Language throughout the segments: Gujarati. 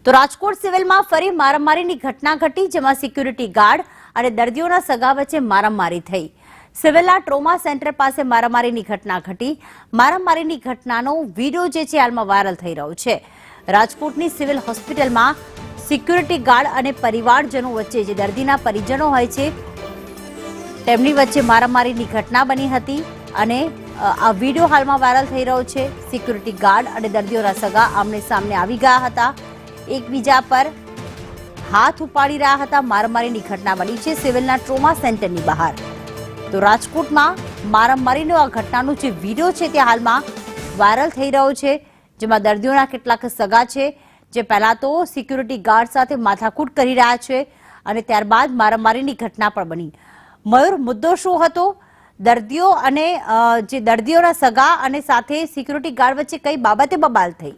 તો રાજકોટ સિવિલમાં ફરી મારામારીની ઘટના ઘટી, જેમાં સિક્યુરિટી ગાર્ડ અને દર્દીઓના સગા વચ્ચે મારામારી થઈ। સિવિલના ટ્રોમા સેન્ટર પાસે મારામારીની ઘટના ઘટી। મારામારીની ઘટનાનો વિડીયો જે છે હાલમાં વાયરલ થઈ રહ્યો છે। રાજકોટની સિવિલ હોસ્પિટલમાં સિક્યુરિટી ગાર્ડ અને પરિવારજનો વચ્ચે, જે દર્દીના પરિજનો હોય છે, તેમની વચ્ચે મારામારીની ઘટના બની હતી અને આ વિડીયો હાલમાં વાયરલ થઈ રહ્યો છે। સિક્યુરિટી ગાર્ડ અને દર્દીઓના સગા આમને સામને આવી ગયા હતા, એકબીજા પર હાથ ઉપાડી રહ્યા હતા। મારામારીની ઘટના બની છે સિવિલના ટ્રોમા સેન્ટરની બહાર। તો રાજકોટમાં મારામારીનો આ ઘટનાનો જે વિડીયો છે તે હાલમાં વાયરલ થઈ રહ્યો છે, જેમાં દર્દીઓના કેટલાક સગા છે જે પહેલા તો સિક્યુરિટી ગાર્ડ સાથે માથાકૂટ કરી રહ્યા છે અને ત્યારબાદ મારામારીની ઘટના પણ બની। મયુર, મુદ્દો શું હતો? દર્દીઓ અને જે દર્દીઓના સગા અને સાથે સિક્યુરિટી ગાર્ડ વચ્ચે કઈ બાબતે બબાલ થઈ?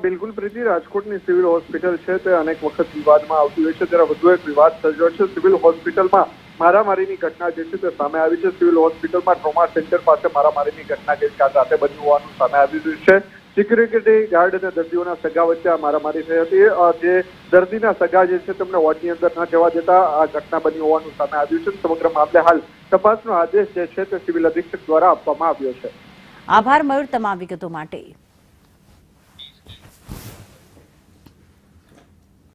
બિલકુલ પ્રીતિ, રાજકોટની સિવિલ હોસ્પિટલ છે તે અનેક વખત વિવાદમાં આવતી હોય છે, ત્યારે વધુ એક વિવાદ સર્જાયો છે। સિવિલ હોસ્પિટલમાં મારામારીની ઘટના જે છે તે સામે આવી છે। સિવિલ હોસ્પિટલમાં ટ્રોમા સેન્ટર પાસે મારામારીની ઘટના ગઈકાલ રાતે બની હોવાનું સામે આવી રહ્યું છે। સિક્યુરિટી ગાર્ડ અને દર્દીઓના સગા વચ્ચે આ મારામારી થઈ હતી। જે દર્દીના સગા જે છે તેમને વોર્ડની અંદર ન જવા દેતા આ ઘટના બની હોવાનું સામે આવ્યું છે। સમગ્ર મામલે હાલ તપાસનો આદેશ જે છે તે સિવિલ અધિક્ષક દ્વારા આપવામાં આવ્યો છે। આભાર મયુર, તમામ વિગતો માટે।